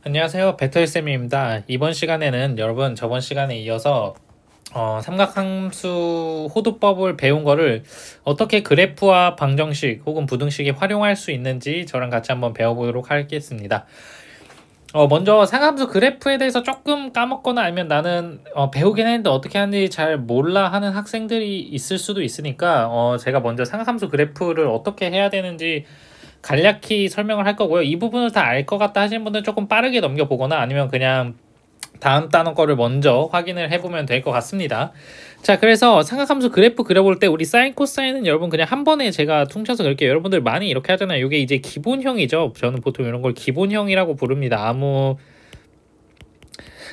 안녕하세요. 배터리쌤입니다. 이번 시간에는 여러분 저번 시간에 이어서 삼각함수 호도법을 배운 거를 어떻게 그래프와 방정식 혹은 부등식에 활용할 수 있는지 저랑 같이 한번 배워보도록 하겠습니다. 먼저 삼각함수 그래프에 대해서 조금 까먹거나 아니면 나는 배우긴 했는데 어떻게 하는지 잘 몰라 하는 학생들이 있을 수도 있으니까 제가 먼저 삼각함수 그래프를 어떻게 해야 되는지 간략히 설명을 할 거고요. 이 부분을 다 알 것 같다 하시는 분들은 조금 빠르게 넘겨보거나 아니면 그냥 다음 단어 거를 먼저 확인을 해보면 될 것 같습니다. 자, 그래서 삼각함수 그래프 그려볼 때 우리 사인 코사인은 여러분 그냥 한 번에 제가 퉁쳐서 그럴게요. 여러분들 많이 이렇게 하잖아요. 이게 이제 기본형이죠. 저는 보통 이런 걸 기본형이라고 부릅니다. 아무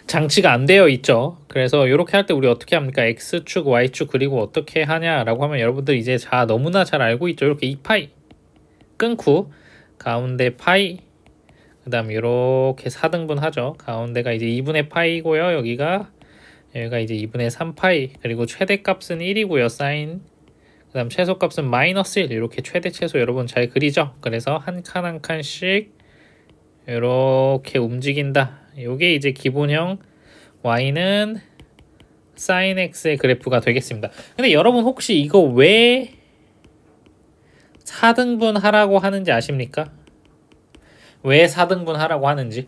장치가 안 되어 있죠. 그래서 이렇게 할 때 우리 어떻게 합니까? X축, Y축 그리고 어떻게 하냐라고 하면 여러분들 이제 너무나 잘 알고 있죠. 이렇게 2파이 끊고 가운데 파이 그 다음 이렇게 4등분 하죠. 가운데가 이제 2분의 파이고요. 여기가 이제 2분의 3파이 그리고 최대값은 1이고요. 사인 그 다음 최소값은 마이너스 1 이렇게 최대 최소 여러분 잘 그리죠. 그래서 한 칸 한 칸씩 이렇게 움직인다. 요게 이제 기본형 y는 sin x의 그래프가 되겠습니다. 근데 여러분 혹시 이거 왜 4등분 하라고 하는지 아십니까? 왜 4등분 하라고 하는지?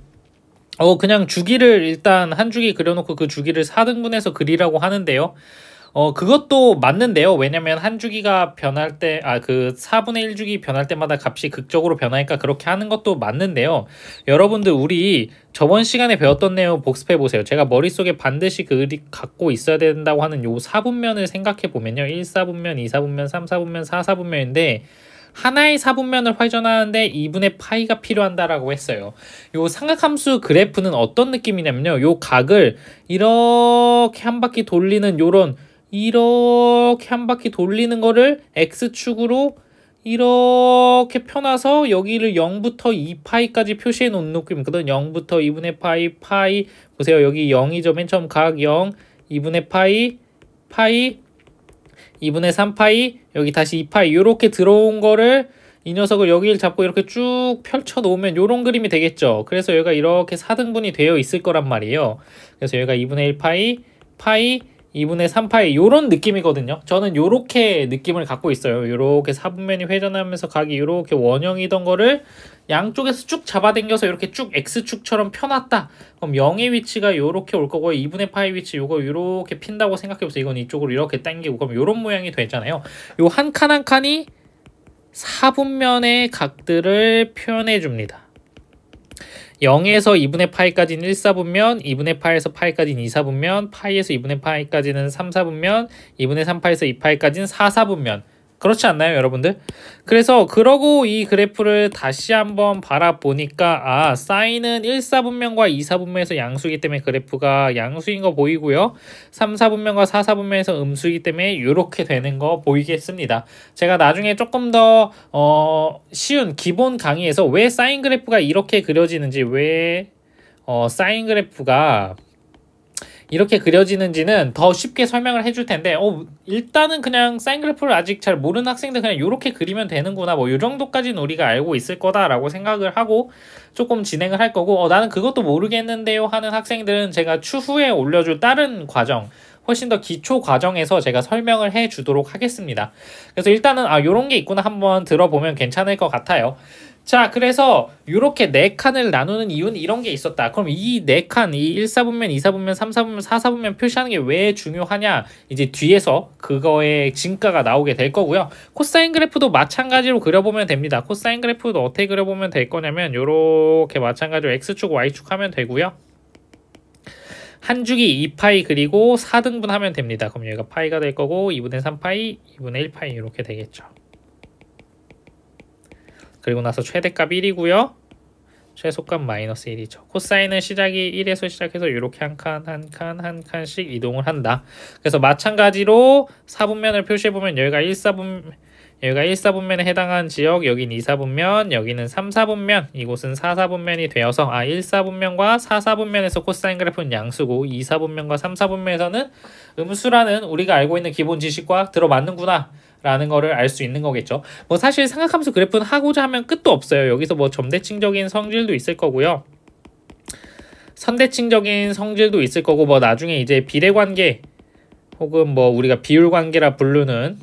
그냥 주기를 일단 한 주기 그려놓고 그 주기를 4등분해서 그리라고 하는데요. 그것도 맞는데요. 왜냐면 한 주기가 변할 때, 그 4분의 1 주기 변할 때마다 값이 극적으로 변하니까 그렇게 하는 것도 맞는데요. 여러분들, 우리 저번 시간에 배웠던 내용 복습해 보세요. 제가 머릿속에 반드시 갖고 있어야 된다고 하는 요 4분면을 생각해 보면요. 1사분면, 2사분면, 3사분면, 4사분면인데, 하나의 사분면을 회전하는데 2분의 파이가 필요한다라고 했어요. 요 삼각함수 그래프는 어떤 느낌이냐면요. 요 각을 이렇게 한 바퀴 돌리는 이렇게 한 바퀴 돌리는 거를 X축으로 이렇게 펴놔서 여기를 0부터 2파이까지 표시해 놓은 느낌이거든. 0부터 2분의 파이 보세요. 여기 0이죠. 맨 처음 각 0, 2분의 파이 2분의 3파이 여기 다시 2파이 이렇게 들어온 거를 이 녀석을 여기를 잡고 이렇게 쭉 펼쳐 놓으면 이런 그림이 되겠죠. 그래서 여기가 이렇게 4등분이 되어 있을 거란 말이에요. 그래서 여기가 2분의 1파이 2분의 3파이 요런 느낌이거든요. 저는 요렇게 느낌을 갖고 있어요. 요렇게 4분면이 회전하면서 각이 요렇게 원형이던 거를 양쪽에서 쭉 잡아당겨서 이렇게 쭉 X축처럼 펴놨다. 그럼 0의 위치가 요렇게 올 거고 2분의 파이 위치 요거 요렇게 핀다고 생각해보세요. 이건 이쪽으로 이렇게 당기고 그럼 요런 모양이 되잖아요. 요 한 칸 한 칸이 4분면의 각들을 표현해 줍니다. 0에서 2분의 파이까지는 1사분면, 2분의 파이에서 파이까지는 2사분면, 파이에서 2분의 파이까지는 3사분면, 2분의 3파이에서 2파이까지는 4사분면. 그렇지 않나요, 여러분들? 그래서 그러고 이 그래프를 다시 한번 바라보니까 사인은 1사분면과 2사분면에서 양수이기 때문에 그래프가 양수인 거 보이고요. 3사분면과 4사분면에서 음수이기 때문에 이렇게 되는 거 보이겠습니다. 제가 나중에 조금 더 쉬운 기본 강의에서 왜 사인 그래프가 이렇게 그려지는지 왜 사인 그래프가 이렇게 그려지는지는 더 쉽게 설명을 해줄 텐데 일단은 그냥 사인 그래프를 아직 잘 모르는 학생들 그냥 이렇게 그리면 되는구나 뭐 이 정도까지는 우리가 알고 있을 거다라고 생각을 하고 조금 진행을 할 거고 나는 그것도 모르겠는데요 하는 학생들은 제가 추후에 올려줄 다른 과정 훨씬 더 기초 과정에서 제가 설명을 해 주도록 하겠습니다. 그래서 일단은 요런 게 있구나 한번 들어보면 괜찮을 것 같아요. 자, 그래서 이렇게 4칸을 나누는 이유는 이런 게 있었다. 그럼 이 4칸, 이 1사분면, 2사분면, 3사분면, 4사분면 표시하는 게 왜 중요하냐? 이제 뒤에서 그거의 진가가 나오게 될 거고요. 코사인 그래프도 마찬가지로 그려보면 됩니다. 코사인 그래프도 어떻게 그려보면 될 거냐면 이렇게 마찬가지로 X축, Y축 하면 되고요. 한 주기 2파이 그리고 4등분 하면 됩니다. 그럼 여기가 파이가 될 거고 2분의 3파이, 2분의 1파이 이렇게 되겠죠. 그리고 나서 최대값 1이고요. 최소값 마이너스 1이죠. 코사인은 시작이 1에서 시작해서 이렇게 한 칸씩 이동을 한다. 그래서 마찬가지로 4분면을 표시해보면 여기가 1사분면에 해당하는 지역, 여긴 2사분면, 여기는 3사분면, 이곳은 4사분면이 되어서 1사분면과 4사분면에서 코사인 그래프는 양수고 2사분면과 3사분면에서는 음수라는 우리가 알고 있는 기본 지식과 들어맞는구나 라는 거를 알 수 있는 거겠죠. 뭐 사실 삼각함수 그래프는 하고자 하면 끝도 없어요. 여기서 뭐 점대칭적인 성질도 있을 거고요. 선대칭적인 성질도 있을 거고 뭐 나중에 이제 비례관계 혹은 뭐 우리가 비율관계라 부르는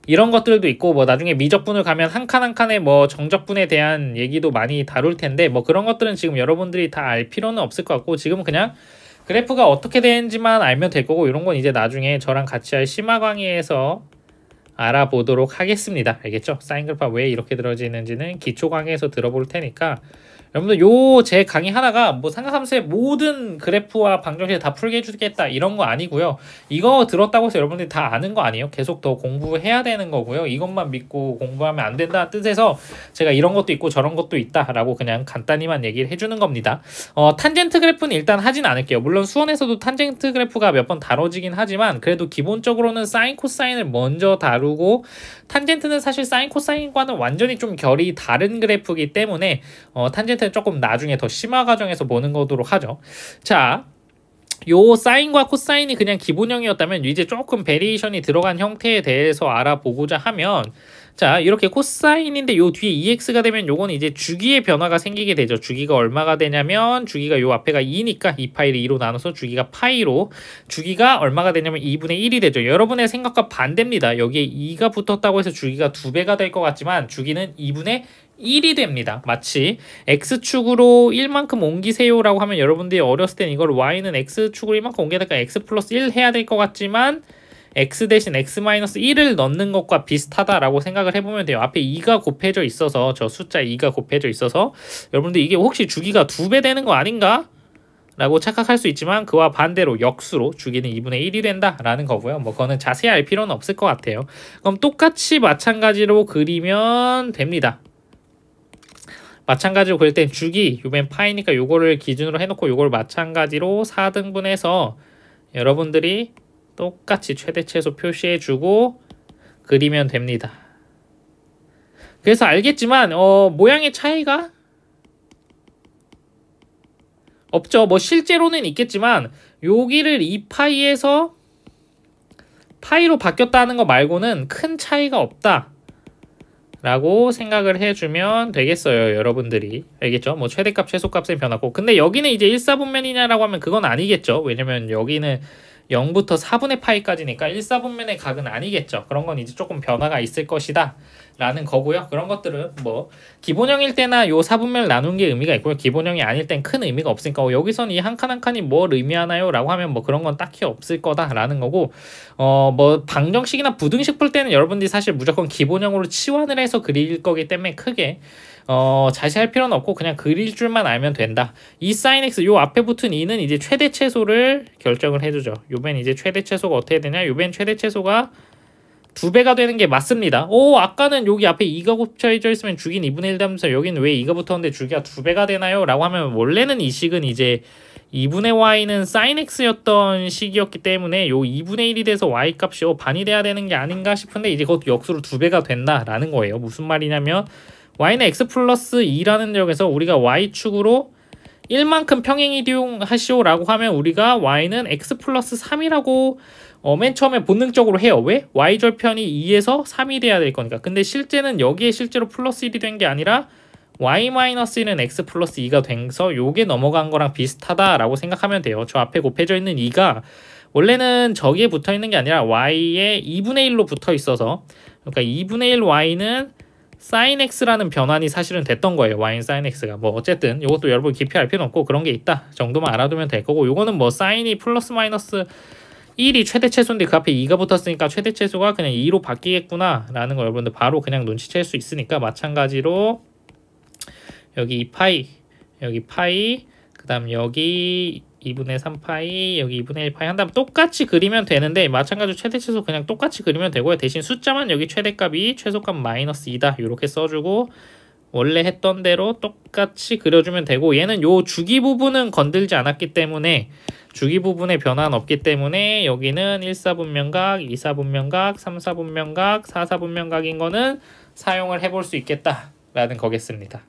이런 것들도 있고 뭐 나중에 미적분을 가면 한 칸 한 칸에 뭐 정적분에 대한 얘기도 많이 다룰 텐데 뭐 그런 것들은 지금 여러분들이 다 알 필요는 없을 것 같고 지금은 그냥 그래프가 어떻게 되는지만 알면 될 거고 이런 건 이제 나중에 저랑 같이 할 심화 강의에서 알아보도록 하겠습니다. 알겠죠? 사인 그래프가 왜 이렇게 들어지는지는 기초 강의에서 들어볼 테니까 여러분들 요 제 강의 하나가 뭐 삼각함수의 모든 그래프와 방정식을 다 풀게 해주겠다 이런 거 아니고요. 이거 들었다고 해서 여러분들이 다 아는 거 아니에요. 계속 더 공부해야 되는 거고요. 이것만 믿고 공부하면 안 된다는 뜻에서 제가 이런 것도 있고 저런 것도 있다라고 그냥 간단히만 얘기를 해주는 겁니다. 탄젠트 그래프는 일단 하진 않을게요. 물론 수원에서도 탄젠트 그래프가 몇 번 다뤄지긴 하지만 그래도 기본적으로는 사인 코사인을 먼저 다루고 탄젠트는 사실 사인 코사인과는 완전히 좀 결이 다른 그래프이기 때문에 탄젠트는 조금 나중에 더 심화 과정에서 보는 거도록 하죠. 자, 요 사인과 코사인이 그냥 기본형이었다면 이제 조금 베리에이션이 들어간 형태에 대해서 알아보고자 하면 자, 이렇게 코사인인데 요 뒤에 EX가 되면 요건 이제 주기의 변화가 생기게 되죠. 주기가 얼마가 되냐면 주기가 요 앞에가 2니까 2파이를 2로 나눠서 주기가 파이로 주기가 얼마가 되냐면 2분의 1이 되죠. 여러분의 생각과 반대입니다. 여기에 2가 붙었다고 해서 주기가 2배가 될 것 같지만 주기는 2분의 1이 됩니다. 마치 X축으로 1만큼 옮기세요 라고 하면 여러분들이 어렸을 땐 이걸 Y는 X축으로 1만큼 옮겨야 될까 X 플러스 1 해야 될 것 같지만 X 대신 X 마이너스 1을 넣는 것과 비슷하다라고 생각을 해보면 돼요. 앞에 2가 곱해져 있어서 저 숫자 2가 곱해져 있어서 여러분들 이게 혹시 주기가 2배 되는 거 아닌가? 라고 착각할 수 있지만 그와 반대로 역수로 주기는 2분의 1이 된다라는 거고요. 뭐 그거는 자세히 알 필요는 없을 것 같아요. 그럼 똑같이 마찬가지로 그리면 됩니다. 마찬가지로 그릴 땐 주기 요맨 파이니까 요거를 기준으로 해놓고 요걸 마찬가지로 4등분해서 여러분들이 똑같이 최대 최소 표시해주고 그리면 됩니다. 그래서 알겠지만 모양의 차이가 없죠. 뭐 실제로는 있겠지만 여기를 2파이에서 파이로 바뀌었다는 거 말고는 큰 차이가 없다 라고 생각을 해주면 되겠어요. 여러분들이 알겠죠? 뭐 최대값 최소값의 변화고 근데 여기는 이제 1사분면이냐라고 하면 그건 아니겠죠. 왜냐면 여기는 0부터 4분의 파이까지니까 1사분면의 각은 아니겠죠. 그런 건 이제 조금 변화가 있을 것이다 라는 거고요. 그런 것들은 뭐 기본형일 때나 요 4분면을 나눈 게 의미가 있고요. 기본형이 아닐 땐 큰 의미가 없으니까 여기선 이 한 칸 한 칸이 뭘 의미하나요? 라고 하면 뭐 그런 건 딱히 없을 거다 라는 거고 뭐 방정식이나 부등식 풀 때는 여러분들이 사실 무조건 기본형으로 치환을 해서 그릴 거기 때문에 크게 자세히 할 필요는 없고 그냥 그릴 줄만 알면 된다. 이 sin x 요 앞에 붙은 2는 이제 최대 최소를 결정을 해주죠. 요벤 이제 최대 최소가 어떻게 되냐? 요벤 최대 최소가 2배가 되는 게 맞습니다. 아까는 여기 앞에 2가 곱쳐져 있으면 주기는 2분의 1 되면서 여기는 왜 2가 붙었는데 주기가 2배가 되나요? 라고 하면 원래는 이 식은 이제 2분의 y는 sin x였던 식이었기 때문에 요 2분의 1이 돼서 y 값이 반이 돼야 되는 게 아닌가 싶은데 이제 그것도 역수로 2배가 된다라는 거예요. 무슨 말이냐면 y는 x 플러스 2라는 내용에서 우리가 y축으로 1만큼 평행 이동하시오 라고 하면 우리가 y는 x 플러스 3이라고 맨 처음에 본능적으로 해요. 왜? y절편이 2에서 3이 돼야 될 거니까. 근데 실제는 여기에 실제로 플러스 1이 된 게 아니라 y-1은 x 플러스 2가 돼서 요게 넘어간 거랑 비슷하다라고 생각하면 돼요. 저 앞에 곱해져 있는 2가 원래는 저기에 붙어 있는 게 아니라 y에 2분의 1로 붙어 있어서 그러니까 2분의 1 y는 sin x라는 변환이 사실은 됐던 거예요. y는 sin x가 뭐 어쨌든 이것도 여러분 깊이 알 필요는 없고 그런 게 있다 정도만 알아두면 될 거고 요거는 뭐 sin이 플러스 마이너스 1이 최대 최소인데 그 앞에 2가 붙었으니까 최대 최소가 그냥 2로 바뀌겠구나 라는 거 여러분들 바로 그냥 눈치챌 수 있으니까 마찬가지로 여기 2파이 여기 파이 그 다음 여기 2분의 3파이 여기 2분의 1파이 한 다음 똑같이 그리면 되는데 마찬가지로 최대 최소 그냥 똑같이 그리면 되고요. 대신 숫자만 여기 최대값이 최소값 마이너스 2다 이렇게 써주고 원래 했던 대로 똑같이 그려주면 되고 얘는 요 주기 부분은 건들지 않았기 때문에 주기 부분에 변화는 없기 때문에 여기는 1사분면각, 2사분면각, 3사분면각, 4사분면각인 거는 사용을 해볼 수 있겠다라는 거겠습니다.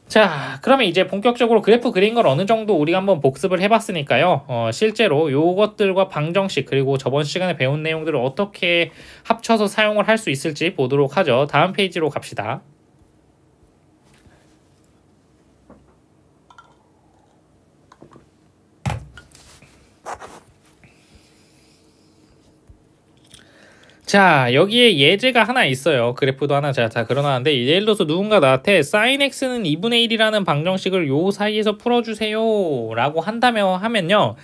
자, 그러면 이제 본격적으로 그래프 그린 걸 어느 정도 우리가 한번 복습을 해봤으니까요. 실제로 요것들과 방정식 그리고 저번 시간에 배운 내용들을 어떻게 합쳐서 사용을 할 수 있을지 보도록 하죠. 다음 페이지로 갑시다. 자, 여기에 예제가 하나 있어요. 그래프도 하나 제가 다 그려놨는데, 예를 들어서 누군가 나한테 sin x는 2분의 1이라는 방정식을 요 사이에서 풀어주세요 라고 하면요,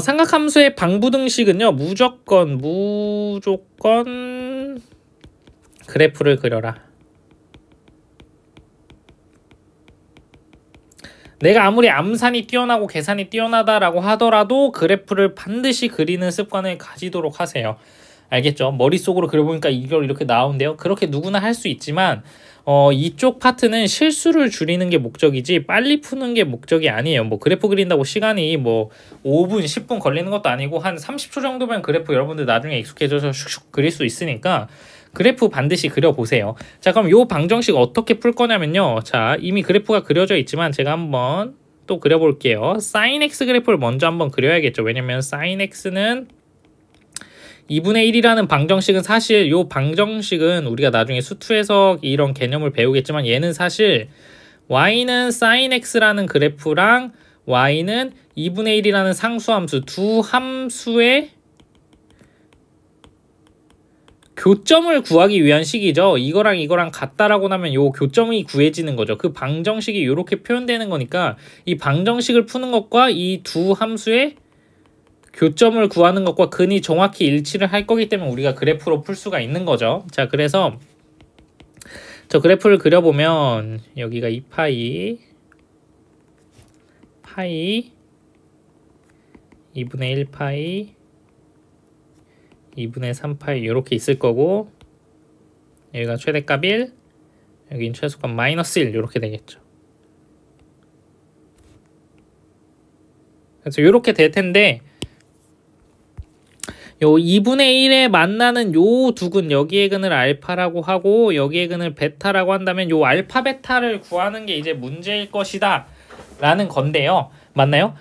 삼각함수의 방부등식은요, 무조건 그래프를 그려라. 내가 아무리 암산이 뛰어나고 계산이 뛰어나다라고 하더라도 그래프를 반드시 그리는 습관을 가지도록 하세요. 알겠죠? 머릿속으로 그려보니까 이걸 이렇게 나오는데요. 그렇게 누구나 할 수 있지만 이쪽 파트는 실수를 줄이는 게 목적이지 빨리 푸는 게 목적이 아니에요. 뭐 그래프 그린다고 시간이 뭐 5분, 10분 걸리는 것도 아니고 한 30초 정도면 그래프 여러분들 나중에 익숙해져서 슉슉 그릴 수 있으니까 그래프 반드시 그려보세요. 자, 그럼 요 방정식 어떻게 풀 거냐면요. 자, 이미 그래프가 그려져 있지만 제가 한번 또 그려볼게요. sin x 그래프를 먼저 한번 그려야겠죠. 왜냐면 sin x는 2분의 1이라는 방정식은 사실 요 방정식은 우리가 나중에 수투에서 이런 개념을 배우겠지만 얘는 사실 y는 sin x라는 그래프랑 y는 2분의 1이라는 상수함수 두 함수의 교점을 구하기 위한 식이죠. 이거랑 이거랑 같다라고 나면 요 교점이 구해지는 거죠. 그 방정식이 이렇게 표현되는 거니까 이 방정식을 푸는 것과 이 두 함수의 교점을 구하는 것과 근이 정확히 일치를 할 거기 때문에 우리가 그래프로 풀 수가 있는 거죠. 자, 그래서 저 그래프를 그려보면 여기가 2파이 2분의 1파이 2분의 3파이 이렇게 있을 거고, 여기가 최대값 1, 여긴 최소값 마이너스 1 이렇게 되겠죠. 그래서 이렇게 될 텐데, 요 2분의 1에 만나는 요 두 근, 여기의 근을 알파라고 하고 여기의 근을 베타라고 한다면 요 알파 베타를 구하는 게 이제 문제일 것이다 라는 건데요. 맞나요?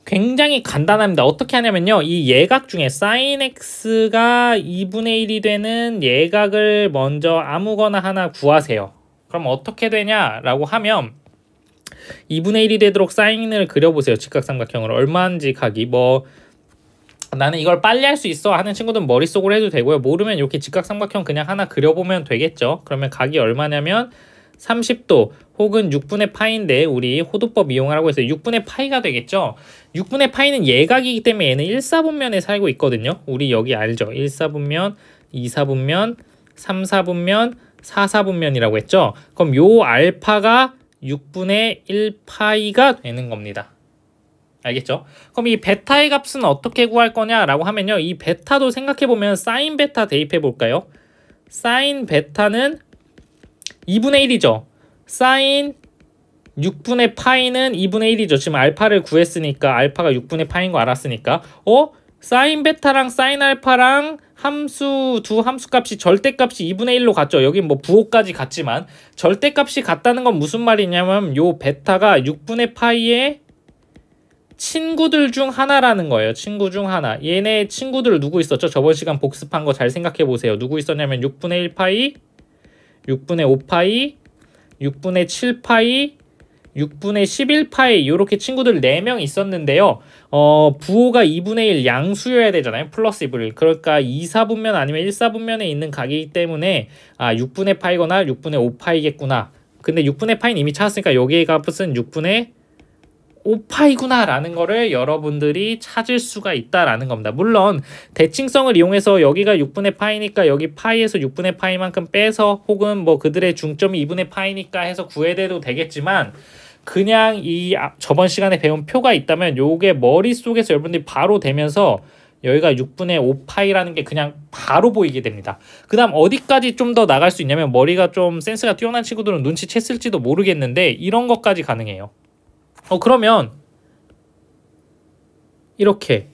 굉장히 간단합니다. 어떻게 하냐면요, 이 예각 중에 sin x가 2분의 1이 되는 예각을 먼저 아무거나 하나 구하세요. 그럼 어떻게 되냐라고 하면 2분의 1이 되도록 사인을 그려보세요. 직각삼각형으로 얼마인지 각이 뭐 나는 이걸 빨리 할 수 있어 하는 친구들은 머릿속으로 해도 되고요. 모르면 이렇게 직각삼각형 그냥 하나 그려보면 되겠죠. 그러면 각이 얼마냐면 30도 혹은 6분의 파인데 우리 호도법 이용하라고 해서 6분의 파이가 되겠죠. 6분의 파이는 예각이기 때문에 얘는 1사분면에 살고 있거든요. 우리 여기 알죠? 1사분면, 2사분면, 3사분면, 4사분면이라고 했죠. 그럼 요 알파가 6분의 1파이가 되는 겁니다. 알겠죠? 그럼 이 베타의 값은 어떻게 구할 거냐라고 하면요, 이 베타도 생각해보면 사인 베타 대입해 볼까요? 사인 베타는 2분의 1이죠. 사인 6분의 파이는 2분의 1이죠. 지금 알파를 구했으니까 알파가 6분의 파인 거 알았으니까 사인 베타랑 사인 알파랑 두 함수 값이 절대값이 2분의 1로 같죠. 여기 뭐 부호까지 같지만 절대값이 같다는 건 무슨 말이냐면 요 베타가 6분의 파이의 친구들 중 하나라는 거예요. 친구 중 하나. 얘네 친구들 누구 있었죠? 저번 시간 복습한 거 잘 생각해 보세요. 누구 있었냐면 6분의 1파이, 6분의 5파이, 6분의 7파이, 6분의 11파이 이렇게 친구들 4명 있었는데요. 부호가 2분의 1 양수여야 되잖아요. 플러스 2분의 1. 그러니까 2사분면 아니면 1사분면에 있는 각이기 때문에 6분의 파이거나 6분의 5파이겠구나. 근데 6분의 파이는 이미 찾았으니까 여기의 값은 6분의 5파이구나 라는 거를 여러분들이 찾을 수가 있다라는 겁니다. 물론 대칭성을 이용해서 여기가 6분의 파이니까 여기 파이에서 6분의 파이만큼 빼서 혹은 뭐 그들의 중점이 2분의 파이니까 해서 구해대도 되겠지만 그냥 이 저번 시간에 배운 표가 있다면 요게 머릿속에서 여러분들이 바로 되면서 여기가 6분의 5파이라는 게 그냥 바로 보이게 됩니다. 그 다음 어디까지 좀 더 나갈 수 있냐면 머리가 좀 센스가 뛰어난 친구들은 눈치챘을지도 모르겠는데 이런 것까지 가능해요. 그러면 이렇게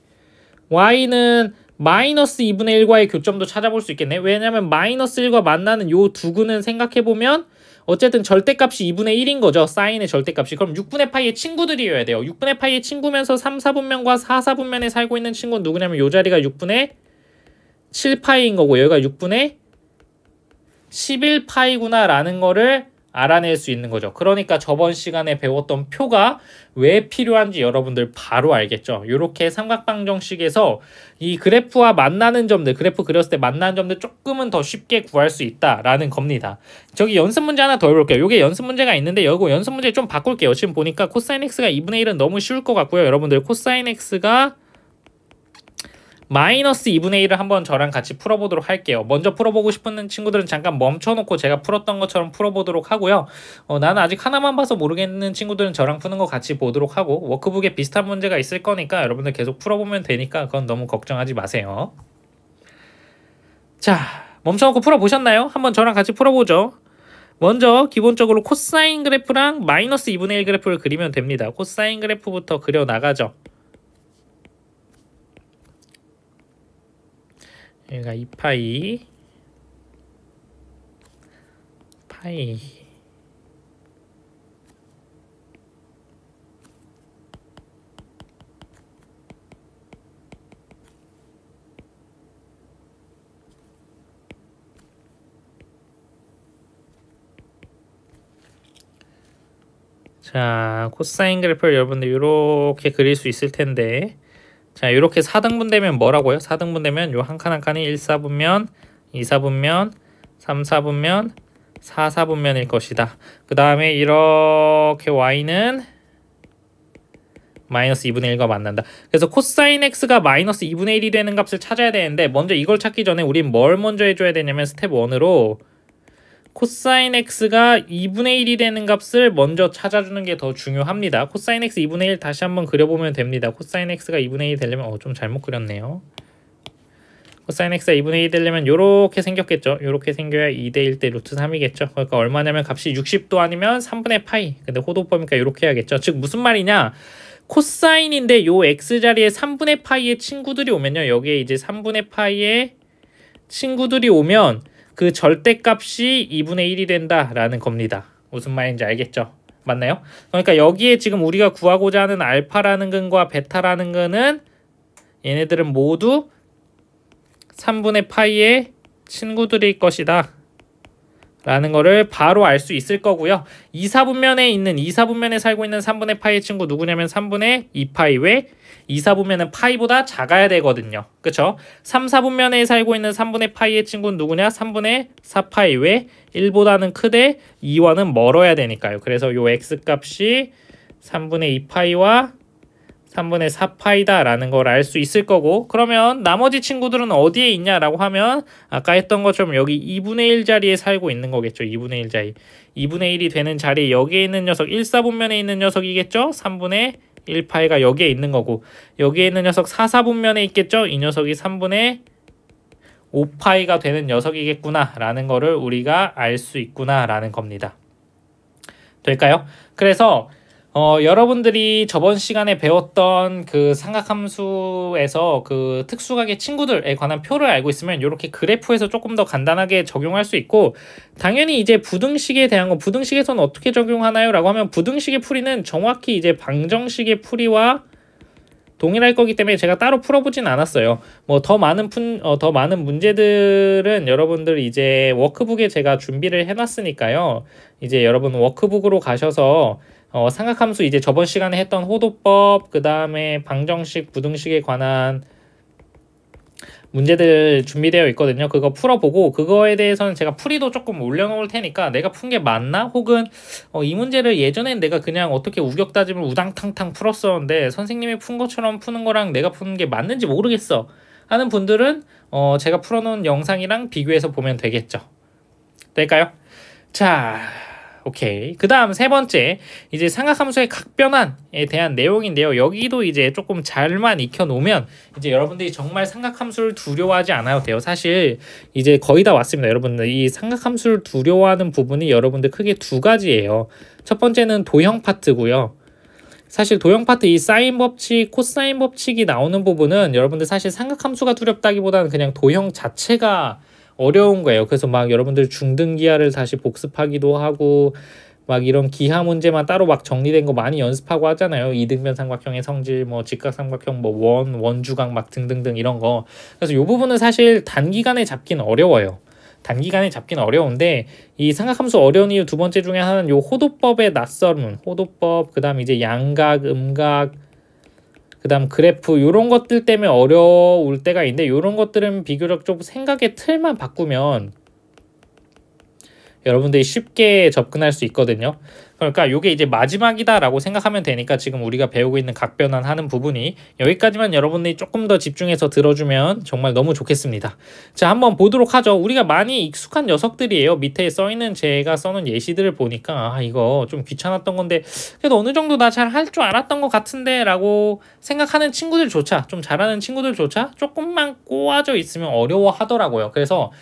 y는 마이너스 2분의 1과의 교점도 찾아볼 수 있겠네. 왜냐면 마이너스 1과 만나는 요 두 근은 생각해보면 어쨌든 절대값이 2분의 1인 거죠. 사인의 절대값이. 그럼 6분의 파이의 친구들이어야 돼요. 6분의 파이의 친구면서 3, 4분면과 4, 4분면에 살고 있는 친구는 누구냐면 요 자리가 6분의 7파이인 거고 여기가 6분의 11파이구나 라는 거를 알아낼 수 있는 거죠. 그러니까 저번 시간에 배웠던 표가 왜 필요한지 여러분들 바로 알겠죠. 이렇게 삼각방정식에서 이 그래프와 만나는 점들, 그래프 그렸을 때 만나는 점들 조금은 더 쉽게 구할 수 있다라는 겁니다. 저기 연습 문제 하나 더 해볼게요. 이게 연습 문제가 있는데 이거 연습 문제 좀 바꿀게요. 지금 보니까 코사인 x가 2분의 1은 너무 쉬울 것 같고요. 여러분들 코사인 x가 마이너스 2분의 1을 한번 저랑 같이 풀어보도록 할게요. 먼저 풀어보고 싶은 친구들은 잠깐 멈춰놓고 제가 풀었던 것처럼 풀어보도록 하고요. 나는 아직 하나만 봐서 모르겠는 친구들은 저랑 푸는 거 같이 보도록 하고 워크북에 비슷한 문제가 있을 거니까 여러분들 계속 풀어보면 되니까 그건 너무 걱정하지 마세요. 자, 멈춰놓고 풀어보셨나요? 한번 저랑 같이 풀어보죠. 먼저 기본적으로 코사인 그래프랑 마이너스 2분의 1 그래프를 그리면 됩니다. 코사인 그래프부터 그려나가죠. 여기가 2파이 파이 자, 코사인 그래프를 여러분들 이렇게 그릴 수 있을 텐데 자, 이렇게 4등분 되면 뭐라고요? 4등분 되면 요 한 칸 한 칸이 1사분면, 2사분면, 3사분면, 4사분면일 것이다. 그 다음에 이렇게 y는 마이너스 2분의 1과 만난다. 그래서 코사인 x가 마이너스 2분의 1이 되는 값을 찾아야 되는데 먼저 이걸 찾기 전에 우린 뭘 먼저 해줘야 되냐면 스텝 1으로 코사인 x가 2분의 1이 되는 값을 먼저 찾아주는 게 더 중요합니다. 코사인 x 2분의 1 다시 한번 그려보면 됩니다. 코사인 x가 2분의 1이 되려면 좀 잘못 그렸네요. 코사인 x가 2분의 1이 되려면 요렇게 생겼겠죠. 요렇게 생겨야 2대 1대 루트 3이겠죠. 그러니까 얼마냐면 값이 60도 아니면 3분의 파이. 근데 호도법이니까 요렇게 해야겠죠. 즉 무슨 말이냐? 코사인인데 요 x자리에 3분의 파이의 친구들이 오면요. 여기에 이제 3분의 파이의 친구들이 오면 그 절대값이 2분의 1이 된다라는 겁니다. 무슨 말인지 알겠죠? 맞나요? 그러니까 여기에 지금 우리가 구하고자 하는 알파라는 근과 베타라는 근은 얘네들은 모두 3분의 파이의 친구들일 것이다 라는 거를 바로 알 수 있을 거고요. 2사분면에 살고 있는 3분의 파이의 친구 누구냐면 3분의 2파이 왜? 2사분면은 파이보다 작아야 되거든요. 그쵸? 3사분면에 살고 있는 3분의 파이의 친구는 누구냐? 3분의 4파이 왜? 1보다는 크되 2와는 멀어야 되니까요. 그래서 요 x값이 3분의 2파이와 3분의 4파이다 라는 걸 알 수 있을 거고 그러면 나머지 친구들은 어디에 있냐라고 하면 아까 했던 것처럼 여기 2분의 1 자리에 살고 있는 거겠죠. 2분의 1 자리 2분의 1이 되는 자리에 여기에 있는 녀석 1사분면에 있는 녀석이겠죠. 3분의 1파이가 여기에 있는 거고 여기에 있는 녀석 4사분면에 있겠죠. 이 녀석이 3분의 5파이가 되는 녀석이겠구나 라는 거를 우리가 알 수 있구나 라는 겁니다. 될까요? 그래서 여러분들이 저번 시간에 배웠던 그 삼각함수에서 그 특수각의 친구들에 관한 표를 알고 있으면 이렇게 그래프에서 조금 더 간단하게 적용할 수 있고 당연히 이제 부등식에 대한 거 부등식에서는 어떻게 적용하나요? 라고 하면 부등식의 풀이는 정확히 이제 방정식의 풀이와 동일할 거기 때문에 제가 따로 풀어보진 않았어요. 뭐 더 많은 문제들은 여러분들 이제 워크북에 제가 준비를 해놨으니까요. 이제 여러분 워크북으로 가셔서 삼각함수 이제 저번 시간에 했던 호도법 그 다음에 방정식 부등식에 관한 문제들 준비되어 있거든요. 그거 풀어보고 그거에 대해서는 제가 풀이도 조금 올려놓을 테니까 내가 푼 게 맞나? 혹은 이 문제를 예전엔 내가 그냥 어떻게 우격다짐을 우당탕탕 풀었었는데 선생님이 푼 것처럼 푸는 거랑 내가 푸는 게 맞는지 모르겠어 하는 분들은 제가 풀어놓은 영상이랑 비교해서 보면 되겠죠. 될까요? 자, 오케이. 그 다음 세 번째 이제 삼각함수의 각변환에 대한 내용인데요. 여기도 이제 조금 잘만 익혀놓으면 이제 여러분들이 정말 삼각함수를 두려워하지 않아도 돼요. 사실 이제 거의 다 왔습니다. 여러분들 이 삼각함수를 두려워하는 부분이 여러분들 크게 두 가지예요. 첫 번째는 도형 파트고요. 사실 도형 파트 이 사인 법칙, 코사인 법칙이 나오는 부분은 여러분들 사실 삼각함수가 두렵다기보다는 그냥 도형 자체가 어려운 거예요. 그래서 막 여러분들 중등 기하를 다시 복습하기도 하고 막 이런 기하 문제만 따로 막 정리된 거 많이 연습하고 하잖아요. 이등변 삼각형의 성질, 뭐 직각 삼각형, 뭐 원주각 막 등등등 이런 거. 그래서 이 부분은 사실 단기간에 잡기는 어려워요. 단기간에 잡기는 어려운데 이 삼각함수 어려운 이유 두 번째 중에 하나는 요 호도법의 낯설문, 호도법, 그 다음 이제 양각, 음각, 그 다음 그래프 요런 것들 때문에 어려울 때가 있는데 요런 것들은 비교적 좀 생각의 틀만 바꾸면 여러분들이 쉽게 접근할 수 있거든요. 그러니까 요게 이제 마지막이다 라고 생각하면 되니까 지금 우리가 배우고 있는 각변환하는 부분이 여기까지만 여러분들이 조금 더 집중해서 들어주면 정말 너무 좋겠습니다. 자, 한번 보도록 하죠. 우리가 많이 익숙한 녀석들이에요. 밑에 써있는 제가 써놓은 예시들을 보니까 이거 좀 귀찮았던 건데 그래도 어느 정도 나 잘 할 줄 알았던 것 같은데 라고 생각하는 친구들조차, 좀 잘하는 친구들조차 조금만 꼬아져 있으면 어려워하더라고요. 그래서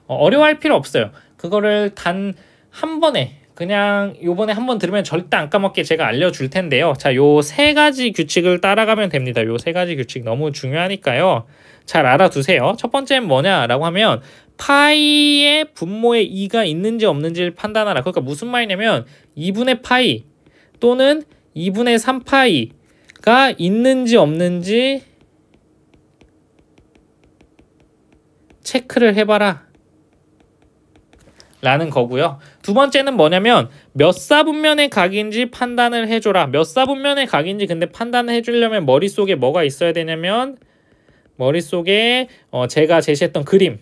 어려워할 필요 없어요. 그거를 단 한 번에 그냥 요번에 한번 들으면 절대 안 까먹게 제가 알려줄 텐데요. 자, 요 세 가지 규칙을 따라가면 됩니다. 요 세 가지 규칙 너무 중요하니까요. 잘 알아두세요. 첫 번째는 뭐냐라고 하면 파이의 분모에 2가 있는지 없는지를 판단하라. 그러니까 무슨 말이냐면 2분의 파이 또는 2분의 3파이가 있는지 없는지 체크를 해봐라 라는 거고요. 두 번째는 뭐냐면 몇 사분면의 각인지 판단을 해줘라. 몇 사분면의 각인지 근데 판단을 해주려면 머릿속에 뭐가 있어야 되냐면 머릿속에 제가 제시했던 그림,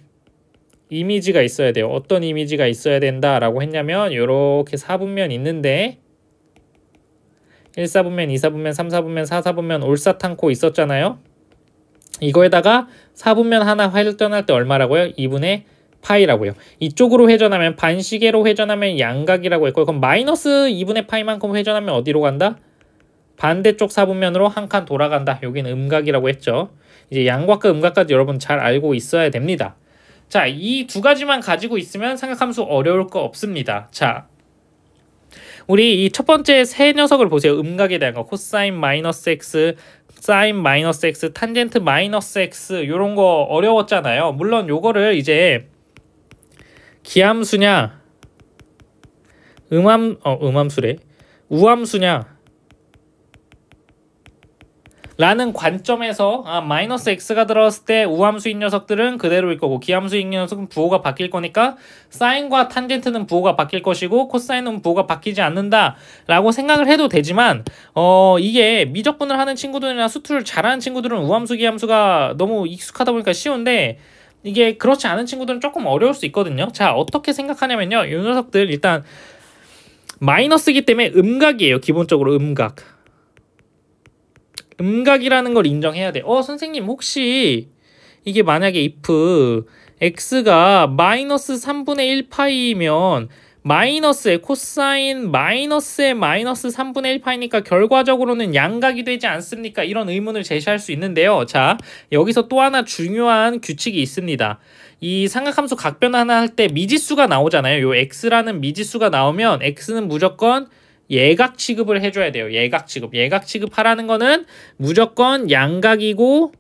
이미지가 있어야 돼요. 어떤 이미지가 있어야 된다라고 했냐면 이렇게 4분면 있는데 1사분면, 2사분면, 3사분면, 4사분면 올사탕코 있었잖아요. 이거에다가 4분면 하나 회전할 때 얼마라고요? 2분의 파이라고요. 이쪽으로 회전하면 반시계로 회전하면 양각이라고 했고 그럼 마이너스 2분의 파이만큼 회전하면 어디로 간다? 반대쪽 4분면으로 한 칸 돌아간다. 여기는 음각이라고 했죠. 이제 양각과 음각까지 여러분 잘 알고 있어야 됩니다. 자, 이 두 가지만 가지고 있으면 삼각함수 어려울 거 없습니다. 자, 우리 이 첫 번째 세 녀석을 보세요. 음각에 대한 거. 코사인 마이너스 x, 사인 마이너스 x, 탄젠트 마이너스 x 요런 거 어려웠잖아요. 물론 요거를 이제 기함수냐 음함수래 우함수냐 라는 관점에서 마이너스 x가 들어갔을 때 우함수인 녀석들은 그대로일 거고 기함수인 녀석은 부호가 바뀔 거니까 사인과 탄젠트는 부호가 바뀔 것이고 코사인은 부호가 바뀌지 않는다 라고 생각을 해도 되지만 이게 미적분을 하는 친구들이나 수투를 잘하는 친구들은 우함수 기함수가 너무 익숙하다 보니까 쉬운데 이게 그렇지 않은 친구들은 조금 어려울 수 있거든요. 자, 어떻게 생각하냐면요. 이 녀석들 일단 마이너스이기 때문에 음각이에요. 기본적으로 음각. 음각이라는 걸 인정해야 돼. 선생님 혹시 이게 만약에 if x가 마이너스 3분의 1파이면 마이너스의 코사인 마이너스의 마이너스 3분의 1파이니까 결과적으로는 양각이 되지 않습니까? 이런 의문을 제시할 수 있는데요. 자, 여기서 또 하나 중요한 규칙이 있습니다. 이 삼각함수 각변환을 할 때 미지수가 나오잖아요. 요 x라는 미지수가 나오면 x는 무조건 예각 취급을 해줘야 돼요. 예각 취급. 예각 취급하라는 거는 무조건 양각이고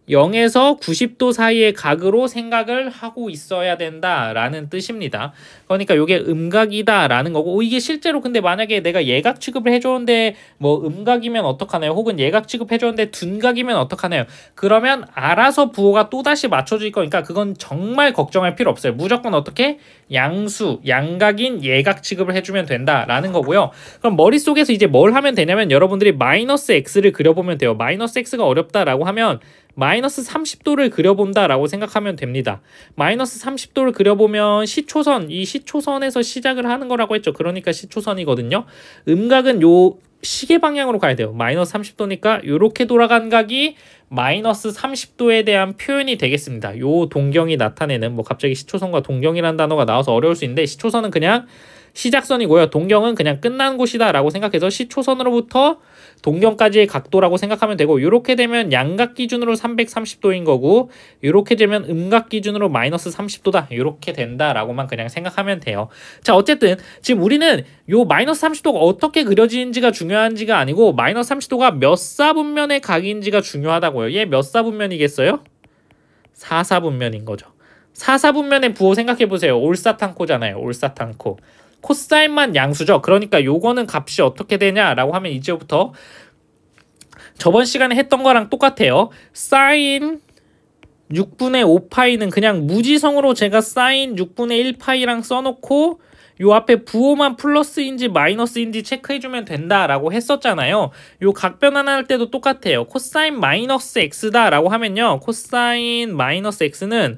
0에서 90도 사이의 각으로 생각을 하고 있어야 된다라는 뜻입니다. 그러니까 이게 음각이다라는 거고 이게 실제로 근데 만약에 내가 예각 취급을 해줬는데 뭐 음각이면 어떡하나요? 혹은 예각 취급해줬는데 둔각이면 어떡하나요? 그러면 알아서 부호가 또다시 맞춰질 거니까 그건 정말 걱정할 필요 없어요. 무조건 어떻게? 양수, 양각인 예각 취급을 해주면 된다라는 거고요. 그럼 머릿속에서 이제 뭘 하면 되냐면 여러분들이 마이너스 x를 그려보면 돼요. 마이너스 x가 어렵다라고 하면 마이너스 30도를 그려본다라고 생각하면 됩니다. 마이너스 30도를 그려보면 시초선, 이 시초선에서 시작을 하는 거라고 했죠. 그러니까 시초선이거든요. 음각은 요 시계 방향으로 가야 돼요. 마이너스 30도니까 이렇게 돌아간 각이 마이너스 30도에 대한 표현이 되겠습니다. 요 동경이 나타내는 뭐 갑자기 시초선과 동경이라는 단어가 나와서 어려울 수 있는데 시초선은 그냥 시작선이고요. 동경은 그냥 끝난 곳이다 라고 생각해서 시초선으로부터 동경까지의 각도라고 생각하면 되고 이렇게 되면 양각 기준으로 330도인 거고 이렇게 되면 음각 기준으로 마이너스 30도다 이렇게 된다라고만 그냥 생각하면 돼요. 자, 어쨌든 지금 우리는 요 마이너스 30도가 어떻게 그려지는지가 중요한지가 아니고 마이너스 30도가 몇 사분면의 각인지가 중요하다고요. 얘 몇 사분면이겠어요? 4사분면인 거죠. 4사분면의 부호 생각해보세요. 올사탕코잖아요. 올사탕코. 코사인만 양수죠. 그러니까 요거는 값이 어떻게 되냐라고 하면 이제부터 저번 시간에 했던 거랑 똑같아요. 사인 6분의 5파이는 그냥 무지성으로 제가 사인 6분의 1파이랑 써놓고 요 앞에 부호만 플러스인지 마이너스인지 체크해주면 된다라고 했었잖아요. 요 각변 하나 할 때도 똑같아요. 코사인 마이너스 x다 라고 하면요. 코사인 마이너스 x는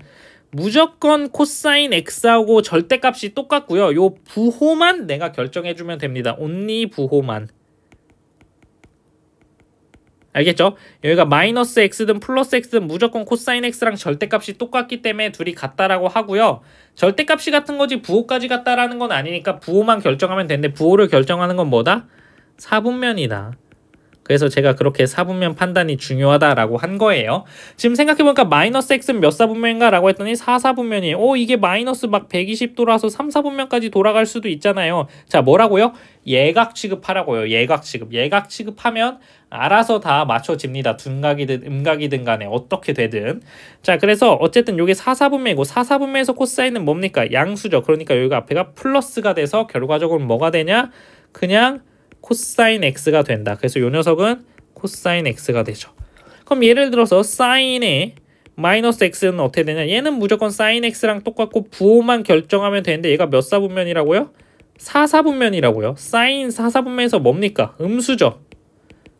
무조건 코사인 x하고 절대값이 똑같고요. 요 부호만 내가 결정해주면 됩니다. only 부호만. 알겠죠? 여기가 마이너스 x든 플러스 x든 무조건 코사인 x랑 절대값이 똑같기 때문에 둘이 같다라고 하고요. 절대값이 같은 거지 부호까지 같다라는 건 아니니까 부호만 결정하면 되는데 부호를 결정하는 건 뭐다? 사분면이다. 그래서 제가 그렇게 사분면 판단이 중요하다라고 한 거예요. 지금 생각해보니까 마이너스 x는 몇 사분면인가 라고 했더니 4사분면이에요. 이게 마이너스 막 120 돌아서 3사분면까지 돌아갈 수도 있잖아요. 자, 뭐라고요? 예각 취급하라고요. 예각 취급. 예각 취급하면 알아서 다 맞춰집니다. 둔각이든 음각이든 간에 어떻게 되든. 자, 그래서 어쨌든 이게 4사분면이고 4사분면에서 코사인은 뭡니까? 양수죠. 그러니까 여기가 앞에가 플러스가 돼서 결과적으로 뭐가 되냐? 그냥 코사인 x가 된다. 그래서 이 녀석은 코사인 x가 되죠. 그럼 예를 들어서 사인의 마이너스 x는 어떻게 되냐? 얘는 무조건 사인 x랑 똑같고 부호만 결정하면 되는데 얘가 몇 사분면이라고요? 4사분면이라고요. 사인 4사분면에서 뭡니까? 음수죠.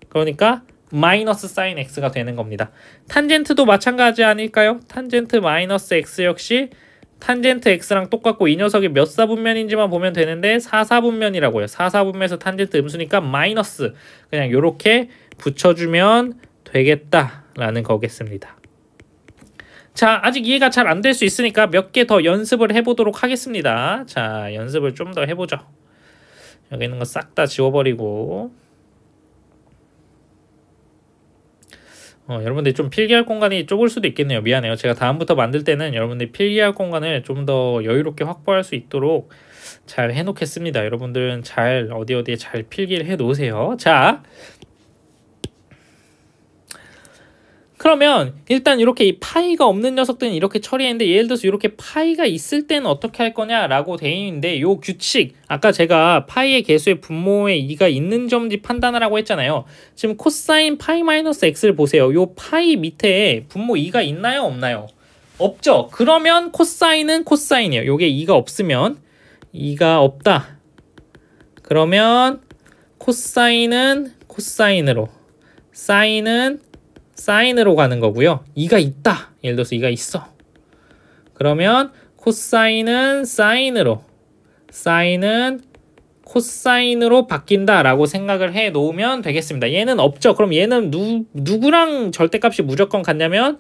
그러니까 마이너스 사인 x가 되는 겁니다. 탄젠트도 마찬가지 아닐까요? 탄젠트 마이너스 x 역시 탄젠트 x랑 똑같고 이 녀석이 몇 사분면인지만 보면 되는데 4사분면이라고요. 4사분면에서 탄젠트 음수니까 마이너스 그냥 요렇게 붙여주면 되겠다라는 거겠습니다. 자, 아직 이해가 잘 안 될 수 있으니까 몇 개 더 연습을 해보도록 하겠습니다. 자, 연습을 좀 더 해보죠. 여기 있는 거 싹 다 지워버리고 여러분들이 좀 필기할 공간이 좁을 수도 있겠네요. 미안해요. 제가 다음부터 만들 때는 여러분들이 필기할 공간을 좀 더 여유롭게 확보할 수 있도록 잘 해놓겠습니다. 여러분들은 잘 어디에 잘 필기를 해놓으세요. 자, 그러면 일단 이렇게 이 파이가 없는 녀석들은 이렇게 처리했는데 예를 들어서 이렇게 파이가 있을 때는 어떻게 할 거냐라고 되어 있는데 요 규칙 아까 제가 파이의 개수의 분모에 2가 있는 점인지 판단을 하고 했잖아요. 지금 코사인 파이 마이너스 x를 보세요. 요 파이 밑에 분모 2가 있나요? 없나요? 없죠. 그러면 코사인은 코사인이에요. 요게 2가 없으면 2가 없다. 그러면 코사인은 코사인으로 사인은 사인으로 가는 거고요. 2가 있다. 예를 들어서 2가 있어. 그러면 코사인은 사인으로 사인은 코사인으로 바뀐다라고 생각을 해 놓으면 되겠습니다. 얘는 없죠. 그럼 얘는 누구랑 절대값이 무조건 같냐면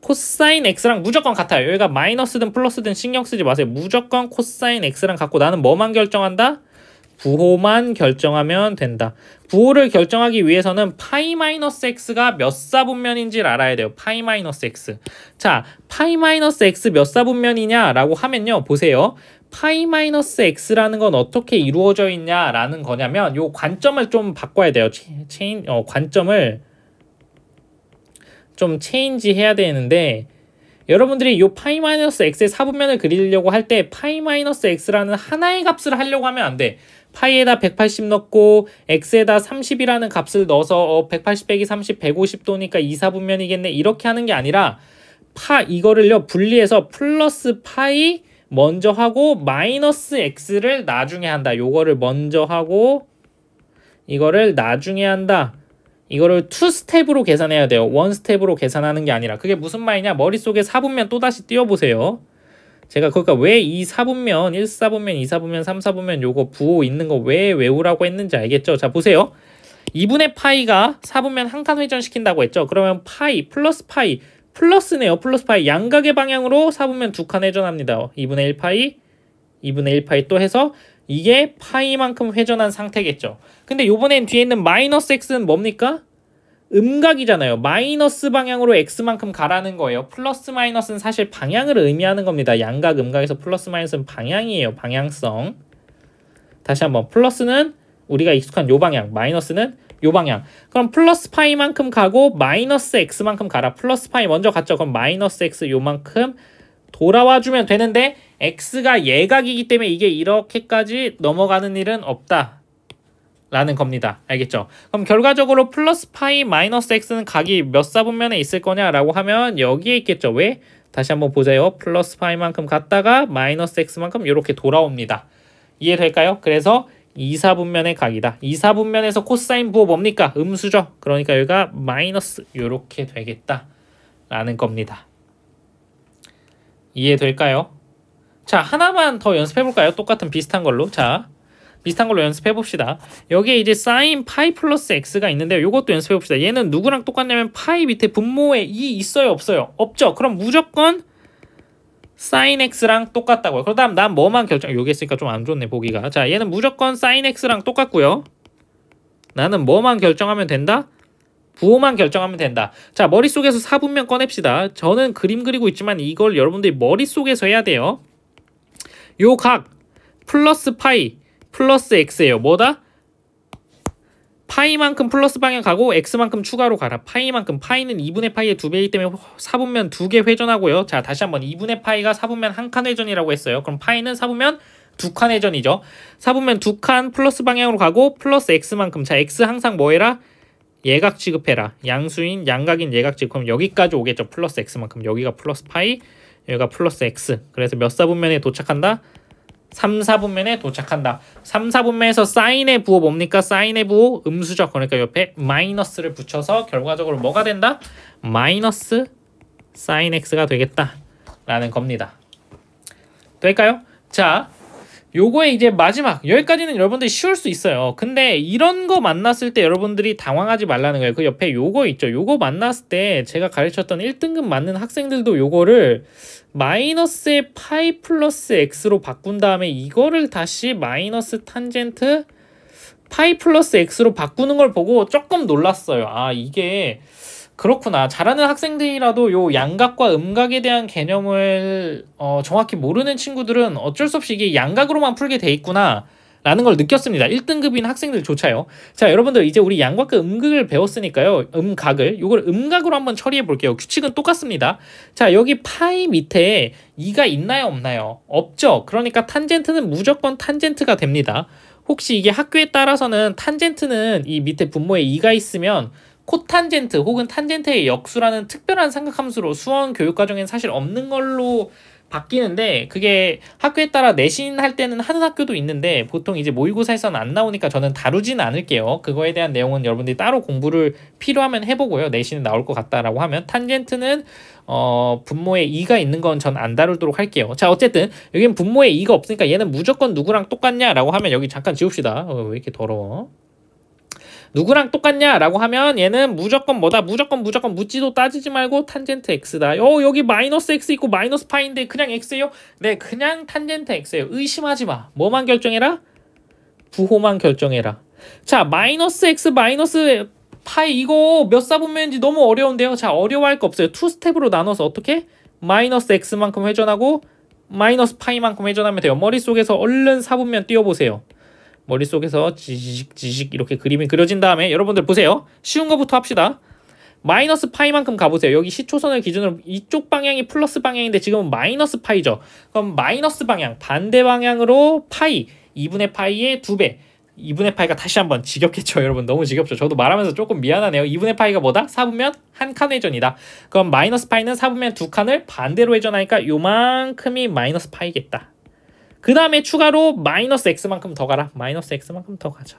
코사인 x랑 무조건 같아요. 여기가 마이너스든 플러스든 신경 쓰지 마세요. 무조건 코사인 x랑 같고 나는 뭐만 결정한다? 부호만 결정하면 된다. 부호를 결정하기 위해서는 파이 마이너스 x가 몇 사분면인지를 알아야 돼요. 파이 마이너스 x. 자, 파이 마이너스 x 몇 사분면이냐라고 하면요. 보세요. 파이 마이너스 x라는 건 어떻게 이루어져 있냐라는 거냐면 요 관점을 좀 바꿔야 돼요. 관점을 좀 체인지 해야 되는데 여러분들이 요 파이 마이너스 x의 사분면을 그리려고 할 때 파이 마이너스 x라는 하나의 값을 하려고 하면 안 돼. 파이에다 180 넣고 x에다 30이라는 값을 넣어서 180 빼기 30 150도니까 2사분면이겠네 이렇게 하는 게 아니라 이거를요 분리해서 플러스 파이 먼저 하고 마이너스 x를 나중에 한다. 요거를 먼저 하고 이거를 나중에 한다. 이거를 2스텝으로 계산해야 돼요. 1스텝으로 계산하는 게 아니라. 그게 무슨 말이냐? 머릿속에 사분면 또다시 띄워보세요. 제가 그러니까 왜 이 사분면 1사분면 2사분면 3사분면 요거 부호 있는 거 왜 외우라고 했는지 알겠죠? 자, 보세요. 2분의 파이가 사분면 한 칸 회전시킨다고 했죠? 그러면 파이 플러스 파이 플러스네요. 플러스 파이 양각의 방향으로 사분면 두 칸 회전합니다. 2분의 1 파이 2분의 1 파이 또 해서 이게 파이만큼 회전한 상태겠죠. 근데 요번엔 뒤에 있는 마이너스 x는 뭡니까? 음각이잖아요. 마이너스 방향으로 x만큼 가라는 거예요. 플러스 마이너스는 사실 방향을 의미하는 겁니다. 양각, 음각에서 플러스 마이너스는 방향이에요. 방향성. 다시 한번 플러스는 우리가 익숙한 요 방향, 마이너스는 요 방향. 그럼 플러스 파이만큼 가고 마이너스 x만큼 가라. 플러스 파이 먼저 갔죠. 그럼 마이너스 x 요만큼 돌아와 주면 되는데 x가 예각이기 때문에 이게 이렇게까지 넘어가는 일은 없다. 라는 겁니다. 알겠죠? 그럼 결과적으로 플러스 파이 마이너스 x는 각이 몇 사분면에 있을 거냐라고 하면 여기에 있겠죠. 왜? 다시 한번 보세요. 플러스 파이만큼 갔다가 마이너스 x만큼 이렇게 돌아옵니다. 이해될까요? 그래서 2사분면의 각이다. 2사분면에서 코사인 부호 뭡니까? 음수죠. 그러니까 여기가 마이너스 이렇게 되겠다 라는 겁니다. 이해될까요? 자, 하나만 더 연습해볼까요? 똑같은 비슷한 걸로. 자, 비슷한 걸로 연습해봅시다. 여기에 이제 사인 파이 플러스 x가 있는데요. 이것도 연습해봅시다. 얘는 누구랑 똑같냐면 파이 밑에 분모에 2 있어요? 없어요? 없죠? 그럼 무조건 사인 x랑 똑같다고요. 그 다음 난 뭐만 결정, 여기 있으니까 좀 안 좋네 보기가. 자, 얘는 무조건 사인 x랑 똑같고요. 나는 뭐만 결정하면 된다? 부호만 결정하면 된다. 자, 머릿속에서 사분면 꺼냅시다. 저는 그림 그리고 있지만 이걸 여러분들이 머릿속에서 해야 돼요. 요 각 플러스 파이 플러스 x예요. 뭐다? 파이만큼 플러스 방향 가고 x만큼 추가로 가라. 파이만큼, 파이는 2분의 파이의 2배이기 때문에 사분면 2개 회전하고요. 자, 다시 한번 2분의 파이가 사분면 1칸 회전이라고 했어요. 그럼 파이는 사분면 2칸 회전이죠. 사분면 2칸 플러스 방향으로 가고 플러스 x만큼. 자, x 항상 뭐 해라? 예각 취급해라. 양수인 양각인 예각 취급. 그럼 여기까지 오겠죠. 플러스 x만큼. 여기가 플러스 파이, 여기가 플러스 x. 그래서 몇 사분면에 도착한다? 3사분면에 도착한다. 3사분면에서 사인의 부호 뭡니까? 사인의 부호 음수죠. 그러니까 옆에 마이너스를 붙여서 결과적으로 뭐가 된다? 마이너스 사인 x가 되겠다 라는 겁니다. 될까요? 자, 요거에 이제 마지막, 여기까지는 여러분들이 쉬울 수 있어요. 근데 이런 거 만났을 때 여러분들이 당황하지 말라는 거예요. 그 옆에 요거 있죠. 요거 만났을 때 제가 가르쳤던 1등급 맞는 학생들도 요거를 마이너스의 파이 플러스 x로 바꾼 다음에 이거를 다시 마이너스 탄젠트 파이 플러스 x로 바꾸는 걸 보고 조금 놀랐어요. 아, 이게 그렇구나. 잘하는 학생들이라도 요 양각과 음각에 대한 개념을 정확히 모르는 친구들은 어쩔 수 없이 이게 양각으로만 풀게 돼 있구나 라는 걸 느꼈습니다. 1등급인 학생들조차요. 자, 여러분들 이제 우리 양각과 음극을 배웠으니까요. 음각을, 요걸 음각으로 한번 처리해 볼게요. 규칙은 똑같습니다. 자, 여기 파이 밑에 2가 있나요? 없나요? 없죠. 그러니까 탄젠트는 무조건 탄젠트가 됩니다. 혹시 이게 학교에 따라서는 탄젠트는 이 밑에 분모에 2가 있으면 코탄젠트 혹은 탄젠트의 역수라는 특별한 삼각함수로 수원 교육과정엔 사실 없는 걸로 바뀌는데, 그게 학교에 따라 내신할 때는 하는 학교도 있는데 보통 이제 모의고사에서는 안 나오니까 저는 다루지는 않을게요. 그거에 대한 내용은 여러분들이 따로 공부를 필요하면 해보고요. 내신에 나올 것 같다라고 하면 탄젠트는 분모에 2가 있는 건 전 안 다루도록 할게요. 자, 어쨌든 여기는 분모에 2가 없으니까 얘는 무조건 누구랑 똑같냐라고 하면 여기 잠깐 지웁시다. 왜 이렇게 더러워? 누구랑 똑같냐라고 하면 얘는 무조건 뭐다? 무조건 묻지도 따지지 말고 탄젠트 x다. 여기 마이너스 x 있고 마이너스 파인데 그냥 x예요? 네, 그냥 탄젠트 x예요. 의심하지 마. 뭐만 결정해라? 부호만 결정해라. 자, 마이너스 x 마이너스 파이 이거 몇 사분면인지 너무 어려운데요. 자, 어려워할 거 없어요. 2스텝으로 나눠서 어떻게? 마이너스 x만큼 회전하고 마이너스 파이만큼 회전하면 돼요. 머릿속에서 얼른 사분면 띄워보세요. 머릿속에서 지직 이렇게 그림이 그려진 다음에 여러분들 보세요. 쉬운 거부터 합시다. 마이너스 파이만큼 가보세요. 여기 시초선을 기준으로 이쪽 방향이 플러스 방향인데 지금은 마이너스 파이죠. 그럼 마이너스 방향, 반대 방향으로 파이, 2분의 파이의 2배. 2분의 파이가 다시 한번 지겹겠죠. 여러분 너무 지겹죠. 저도 말하면서 조금 미안하네요. 2분의 파이가 뭐다? 4분면 1칸 회전이다. 그럼 마이너스 파이는 4분면 2칸을 반대로 회전하니까 요만큼이 마이너스 파이겠다. 그 다음에 추가로 마이너스 x만큼 더 가라. 마이너스 x만큼 더 가자.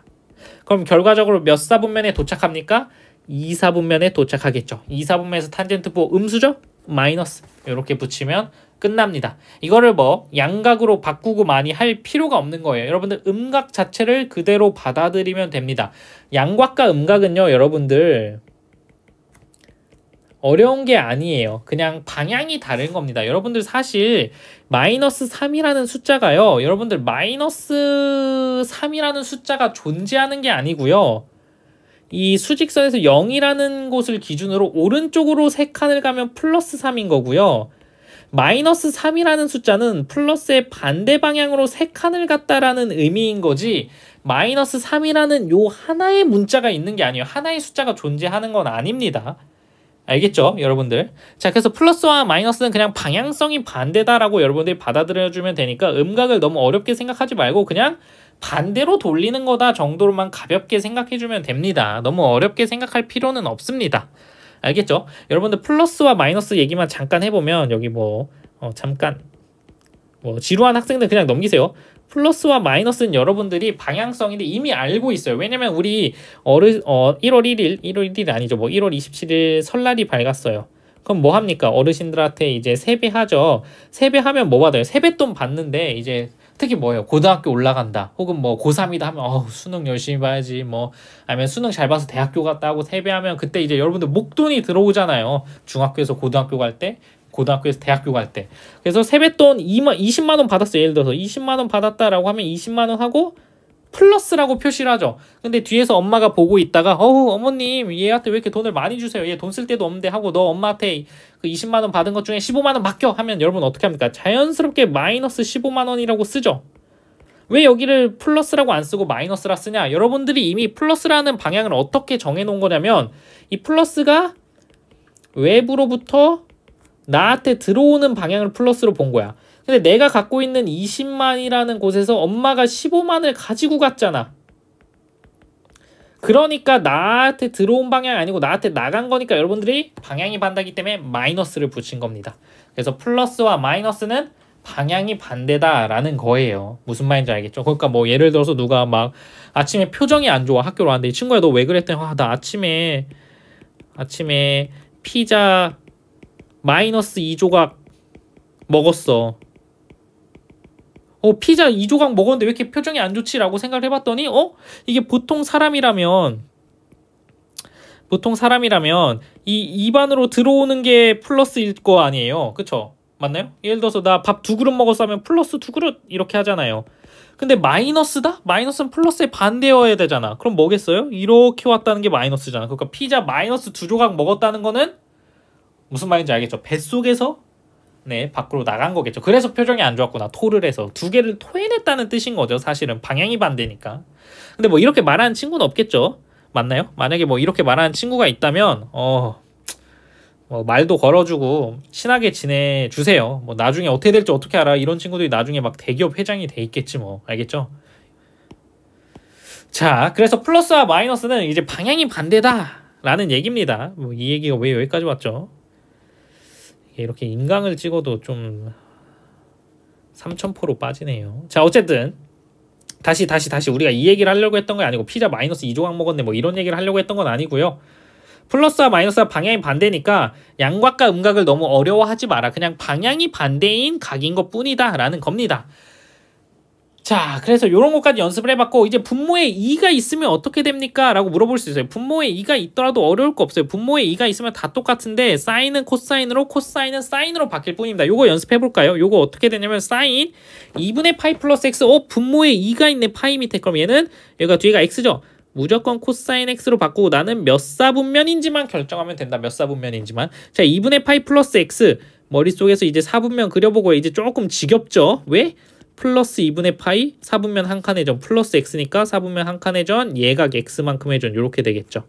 그럼 결과적으로 몇 사분면에 도착합니까? 2사분면에 도착하겠죠. 2사분면에서 탄젠트 부호 음수죠? 마이너스 이렇게 붙이면 끝납니다. 이거를 뭐 양각으로 바꾸고 많이 할 필요가 없는 거예요. 여러분들 음각 자체를 그대로 받아들이면 됩니다. 양각과 음각은요, 여러분들 어려운 게 아니에요. 그냥 방향이 다른 겁니다. 여러분들 사실 마이너스 3이라는 숫자가요, 여러분들 마이너스 3이라는 숫자가 존재하는 게 아니고요, 이 수직선에서 0이라는 곳을 기준으로 오른쪽으로 3칸을 가면 플러스 3인 거고요, 마이너스 3이라는 숫자는 플러스의 반대 방향으로 3칸을 갔다라는 의미인 거지, 마이너스 3이라는 요 하나의 문자가 있는 게 아니에요. 하나의 숫자가 존재하는 건 아닙니다. 알겠죠, 여러분들? 자, 그래서 플러스와 마이너스는 그냥 방향성이 반대다라고 여러분들이 받아들여주면 되니까 음각을 너무 어렵게 생각하지 말고 그냥 반대로 돌리는 거다 정도로만 가볍게 생각해주면 됩니다. 너무 어렵게 생각할 필요는 없습니다. 알겠죠? 여러분들 플러스와 마이너스 얘기만 잠깐 해보면 여기 잠깐 지루한 학생들 그냥 넘기세요. 플러스와 마이너스는 여러분들이 방향성인데 이미 알고 있어요. 왜냐면 우리 1월 1일 아니죠. 1월 27일 설날이 밝았어요. 그럼 뭐 합니까? 어르신들한테 이제 세배하죠. 세배하면 뭐 받아요? 세뱃돈 받는데 이제 특히 뭐예요? 고등학교 올라간다. 혹은 고3이다 하면 수능 열심히 봐야지. 아니면 수능 잘 봐서 대학교 갔다 하고 세배하면 그때 이제 여러분들 목돈이 들어오잖아요. 중학교에서 고등학교 갈 때, 고등학교에서 대학교 갈 때. 그래서 세뱃돈 20만 원 받았어요. 예를 들어서 20만 원 받았다라고 하면 20만 원 하고 플러스라고 표시를 하죠. 근데 뒤에서 엄마가 보고 있다가 어머님 얘한테 왜 이렇게 돈을 많이 주세요. 얘 돈 쓸 데도 없는데 하고 너 엄마한테 그 20만 원 받은 것 중에 15만 원 맡겨 하면 여러분 어떻게 합니까? 자연스럽게 마이너스 15만 원이라고 쓰죠. 왜 여기를 플러스라고 안 쓰고 마이너스라 쓰냐? 여러분들이 이미 플러스라는 방향을 어떻게 정해놓은 거냐면 이 플러스가 외부로부터 나한테 들어오는 방향을 플러스로 본 거야. 근데 내가 갖고 있는 20만이라는 곳에서 엄마가 15만을 가지고 갔잖아. 그러니까 나한테 들어온 방향이 아니고 나한테 나간 거니까 여러분들이 방향이 반대이기 때문에 마이너스를 붙인 겁니다. 그래서 플러스와 마이너스는 방향이 반대다라는 거예요. 무슨 말인지 알겠죠? 그러니까 예를 들어서 누가 막 아침에 표정이 안 좋아 학교로 왔는데 이 친구야 너 왜 그랬더니 나 아침에 피자 마이너스 2조각 먹었어. 피자 2조각 먹었는데 왜 이렇게 표정이 안 좋지? 라고 생각을 해봤더니 이게 보통 사람이라면 이 입안으로 들어오는 게 플러스일 거 아니에요. 그쵸? 맞나요? 예를 들어서 나 밥 2그릇 먹었어 하면 플러스 2그릇 이렇게 하잖아요. 근데 마이너스다? 마이너스는 플러스의 반대여야 되잖아. 그럼 뭐겠어요? 이렇게 왔다는 게 마이너스잖아. 그러니까 피자 마이너스 2조각 먹었다는 거는 무슨 말인지 알겠죠? 뱃속에서 밖으로 나간 거겠죠. 그래서 표정이 안 좋았구나. 토를 해서 2개를 토해냈다는 뜻인 거죠. 사실은 방향이 반대니까. 근데 이렇게 말하는 친구는 없겠죠. 맞나요? 만약에 이렇게 말하는 친구가 있다면 말도 걸어주고 친하게 지내주세요. 나중에 어떻게 될지 어떻게 알아. 이런 친구들이 나중에 막 대기업 회장이 돼 있겠지 알겠죠? 자, 그래서 플러스와 마이너스는 이제 방향이 반대다라는 얘기입니다. 이 얘기가 왜 여기까지 왔죠? 이렇게 인강을 찍어도 좀 3000%로 빠지네요. 자, 어쨌든 다시 우리가 이 얘기를 하려고 했던 게 아니고 피자 마이너스 2조각 먹었네 이런 얘기를 하려고 했던 건 아니고요. 플러스와 마이너스와 방향이 반대니까 양각과 음각을 너무 어려워하지 마라. 그냥 방향이 반대인 각인 것 뿐이다 라는 겁니다. 자, 그래서 이런 것까지 연습을 해봤고 이제 분모에 2가 있으면 어떻게 됩니까? 라고 물어볼 수 있어요. 분모에 2가 있더라도 어려울 거 없어요. 분모에 2가 있으면 다 똑같은데 사인은 코사인으로 코사인은 사인으로 바뀔 뿐입니다. 요거 연습해볼까요? 요거 어떻게 되냐면 사인 2분의 파이 플러스 x 분모에 2가 있네 파이 밑에. 그럼 얘는 여기가 뒤에가 x죠? 무조건 코사인 x로 바꾸고 나는 몇 사분면인지만 결정하면 된다. 몇 사분면인지만. 자, 2분의 파이 플러스 x 머릿속에서 이제 사분면 그려보고 이제 조금 지겹죠? 왜? 플러스 2분의 파이 4분면 한 칸의 전 플러스 x니까 4분면 한 칸의 전 예각 x만큼의 전 이렇게 되겠죠.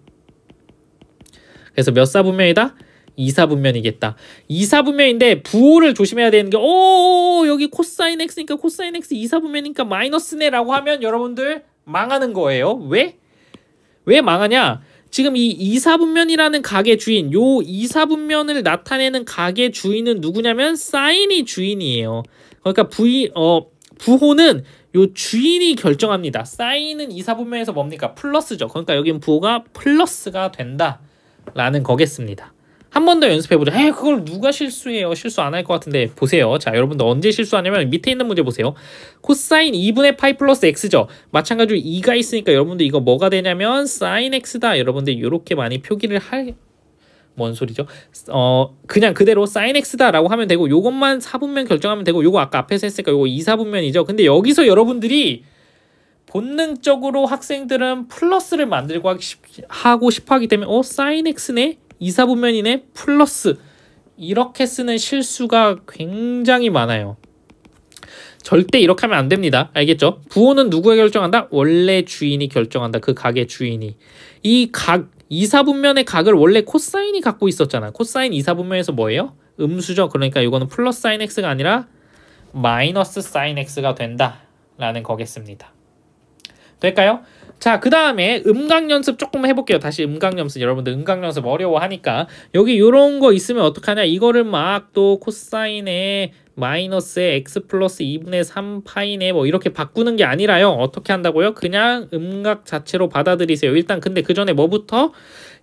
그래서 몇 사분면이다? 2사분면이겠다. 2사분면인데 부호를 조심해야 되는 게 여기 코사인 x니까 코사인 x 2사분면이니까 마이너스네 라고 하면 여러분들 망하는 거예요. 왜? 왜 망하냐? 지금 이 2사분면이라는 각의 주인, 요 2사분면을 나타내는 각의 주인은 누구냐면 사인이 주인이에요. 그러니까 부호는 요 주인이 결정합니다. 사인은 2사분면에서 뭡니까? 플러스죠. 그러니까 여긴 부호가 플러스가 된다라는 거겠습니다. 한 번 더 연습해보자. 그걸 누가 실수해요? 실수 안 할 것 같은데 보세요. 자, 여러분들 언제 실수하냐면 밑에 있는 문제 보세요. 코사인 2분의 파이 플러스 x죠. 마찬가지로 2가 있으니까 여러분들 이거 뭐가 되냐면 사인 x다. 여러분들 이렇게 많이 표기를 뭔 소리죠? 그냥 그대로 사인 x다 라고 하면 되고 요것만 4분면 결정하면 되고 요거 아까 앞에서 했으니까 요거 2사분면이죠. 근데 여기서 여러분들이 본능적으로 학생들은 플러스를 만들고 하고 싶어 하기 때문에 사인 x네? 2사분면이네? 플러스 이렇게 쓰는 실수가 굉장히 많아요. 절대 이렇게 하면 안 됩니다. 알겠죠? 부호는 누구가 결정한다? 원래 주인이 결정한다. 그 각의 주인이. 이 각 2사분면의 각을 원래 코사인이 갖고 있었잖아. 코사인 2사분면에서 뭐예요? 음수죠. 그러니까 이거는 플러스 사인 x가 아니라 마이너스 사인 x가 된다 라는 거겠습니다. 될까요? 자, 그 다음에 음각 연습 조금 해볼게요. 다시 음각 연습. 여러분들 음각 연습 어려워하니까 여기 요런 거 있으면 어떡하냐. 이거를 막 또 코사인에 마이너스에 x 플러스 2분의 3파이네 뭐 이렇게 바꾸는 게 아니라요. 어떻게 한다고요? 그냥 음각 자체로 받아들이세요. 일단 근데 그 전에 뭐부터?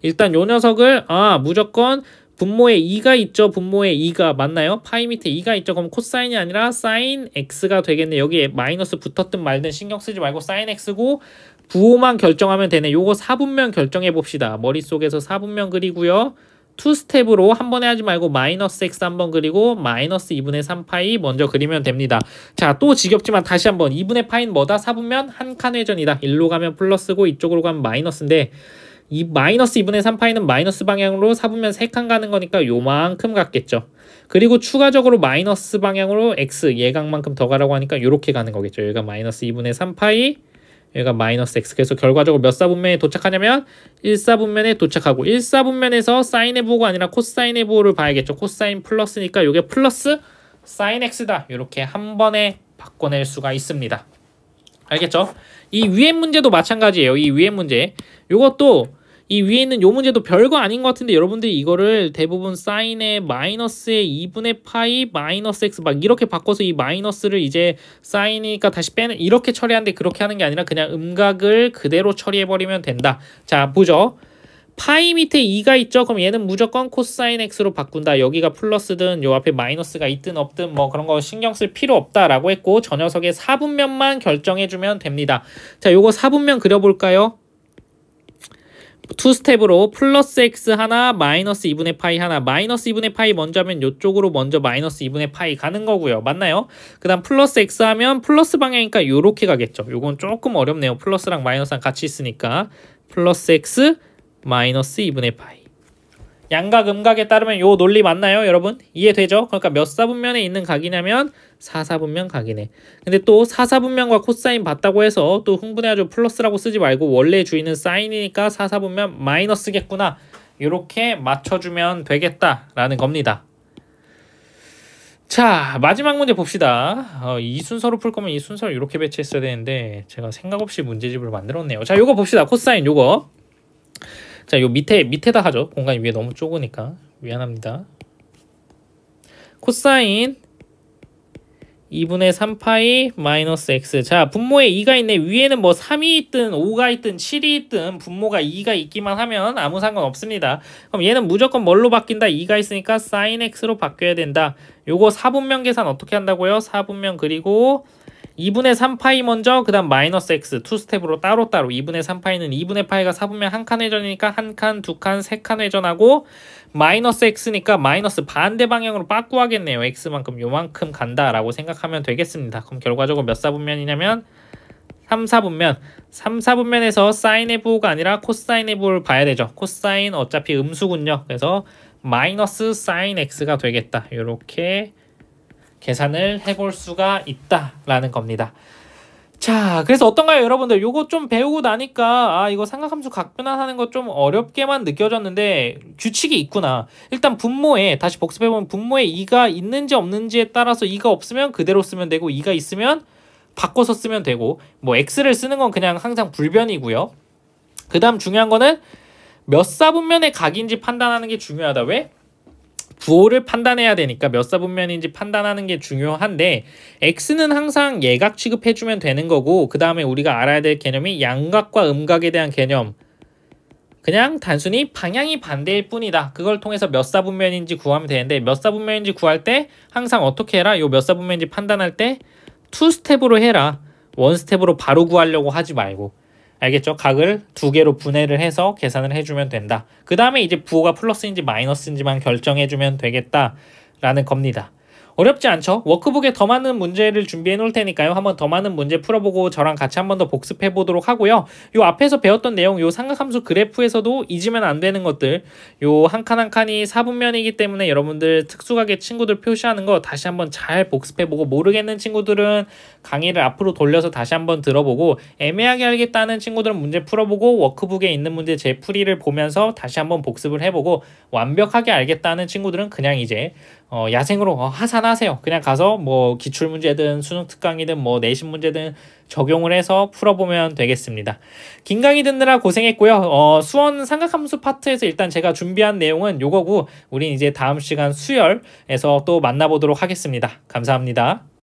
일단 요 녀석을 무조건 분모에 2가 있죠. 분모에 2가 맞나요? 파이 밑에 2가 있죠. 그럼 코사인이 아니라 사인 x가 되겠네. 여기에 마이너스 붙었든 말든 신경 쓰지 말고 사인 x고 부호만 결정하면 되네. 요거 4분면 결정해 봅시다. 머릿속에서 4분면 그리고요. 2스텝으로 한 번에 하지 말고 마이너스 x 한번 그리고 마이너스 2분의 3파이 먼저 그리면 됩니다. 자, 또 지겹지만 다시 한번 2분의 파이는 뭐다? 4분면 한 칸 회전이다. 일로 가면 플러스고 이쪽으로 가면 마이너스인데 이 마이너스 2분의 3파이는 마이너스 방향으로 4분면 3칸 가는 거니까 요만큼 갔겠죠. 그리고 추가적으로 마이너스 방향으로 x 예각만큼 더 가라고 하니까 요렇게 가는 거겠죠. 여기가 마이너스 2분의 3파이 여기가 마이너스 x. 그래서 결과적으로 몇 사분면에 도착하냐면 1사분면에 도착하고 1사분면에서 사인의 부호가 아니라 코사인의 부호를 봐야겠죠. 코사인 플러스니까 요게 플러스 사인 x다. 이렇게 한 번에 바꿔낼 수가 있습니다. 알겠죠? 이 위에 문제도 마찬가지예요. 이 위에 문제. 요것도 이 위에 있는 요 문제도 별거 아닌 것 같은데 여러분들이 이거를 대부분 사인의 마이너스의 2분의 파이 마이너스 x 막 이렇게 바꿔서 이 마이너스를 이제 사인이니까 다시 빼는 이렇게 처리하는데 그렇게 하는 게 아니라 그냥 음각을 그대로 처리해버리면 된다. 자, 보죠. 파이 밑에 2가 있죠. 그럼 얘는 무조건 코사인 x로 바꾼다. 여기가 플러스든 요 앞에 마이너스가 있든 없든 뭐 그런 거 신경 쓸 필요 없다라고 했고 저 녀석의 4분면만 결정해주면 됩니다. 자, 요거 4분면 그려볼까요? 2스텝으로 플러스 x 하나 마이너스 2분의 파이 하나 마이너스 2분의 파이 먼저 하면 요쪽으로 먼저 마이너스 2분의 파이 가는 거고요. 맞나요? 그 다음 플러스 x 하면 플러스 방향이니까 요렇게 가겠죠. 요건 조금 어렵네요. 플러스랑 마이너스랑 같이 있으니까 플러스 x 마이너스 2분의 파이 양각 음각에 따르면 요 논리 맞나요? 여러분 이해되죠? 그러니까 몇 사분면에 있는 각이냐면 4사분면 각이네. 근데 또 4사분면과 코사인 봤다고 해서 또 흥분해가지고 플러스라고 쓰지 말고 원래 주인은 사인이니까 4사분면 마이너스겠구나. 이렇게 맞춰주면 되겠다라는 겁니다. 자, 마지막 문제 봅시다. 이 순서로 풀 거면 이 순서를 이렇게 배치했어야 되는데 제가 생각 없이 문제집을 만들었네요. 자, 요거 봅시다. 코사인 요거. 자, 요 밑에다 하죠. 공간이 위에 너무 좁으니까 미안합니다. 코사인 2분의 3파이 마이너스 x. 자, 분모에 2가 있네. 위에는 뭐 3이 있든 5가 있든 7이 있든 분모가 2가 있기만 하면 아무 상관없습니다. 그럼 얘는 무조건 뭘로 바뀐다? 2가 있으니까 sin x로 바뀌어야 된다. 요거 4분면 계산 어떻게 한다고요? 4분면 그리고 2분의 3파이 먼저 그 다음 마이너스 x 2스텝으로 따로따로 2분의 3파이는 2분의 파이가 4분면 한 칸 회전이니까 한 칸, 두 칸, 세 칸 회전하고 마이너스 x니까 마이너스 반대 방향으로 빠꾸하겠네요. x만큼 요만큼 간다라고 생각하면 되겠습니다. 그럼 결과적으로 몇 사분면이냐면 3사분면 3사분면에서 사인의 부호가 아니라 코사인의 부호를 봐야 되죠. 코사인 어차피 음수군요. 그래서 마이너스 사인 x가 되겠다. 이렇게 계산을 해볼 수가 있다라는 겁니다. 자, 그래서 어떤가요, 여러분들? 요거 좀 배우고 나니까 이거 삼각함수 각변환하는 거 좀 어렵게만 느껴졌는데 규칙이 있구나. 일단 분모에 다시 복습해보면 분모에 2가 있는지 없는지에 따라서 2가 없으면 그대로 쓰면 되고 2가 있으면 바꿔서 쓰면 되고 뭐 x를 쓰는 건 그냥 항상 불변이고요. 그 다음 중요한 거는 몇 사분면의 각인지 판단하는 게 중요하다. 왜? 부호를 판단해야 되니까 몇 사분면인지 판단하는 게 중요한데 x는 항상 예각 취급해주면 되는 거고 그 다음에 우리가 알아야 될 개념이 양각과 음각에 대한 개념 그냥 단순히 방향이 반대일 뿐이다. 그걸 통해서 몇 사분면인지 구하면 되는데 몇 사분면인지 구할 때 항상 어떻게 해라? 요 몇 사분면인지 판단할 때 2스텝으로 해라. 1스텝으로 바로 구하려고 하지 말고 알겠죠? 각을 두 개로 분해를 해서 계산을 해주면 된다. 그 다음에 이제 부호가 플러스인지 마이너스인지만 결정해주면 되겠다라는 겁니다. 어렵지 않죠? 워크북에 더 많은 문제를 준비해 놓을 테니까요. 한번 더 많은 문제 풀어보고 저랑 같이 한 번 더 복습해 보도록 하고요. 요 앞에서 배웠던 내용, 요 삼각함수 그래프에서도 잊으면 안 되는 것들, 요 한 칸 한 칸이 4분면이기 때문에 여러분들 특수각의 친구들 표시하는 거 다시 한번 잘 복습해 보고 모르겠는 친구들은 강의를 앞으로 돌려서 다시 한번 들어보고 애매하게 알겠다는 친구들은 문제 풀어보고 워크북에 있는 문제 재풀이를 보면서 다시 한번 복습을 해보고 완벽하게 알겠다는 친구들은 그냥 이제 야생으로 하산하 하세요. 그냥 가서 뭐 기출문제든 수능 특강이든 뭐 내신 문제든 적용을 해서 풀어보면 되겠습니다. 긴 강의 듣느라 고생했고요. 수원 삼각함수 파트에서 일단 제가 준비한 내용은 요거고 우린 이제 다음 시간 수열에서 또 만나보도록 하겠습니다. 감사합니다.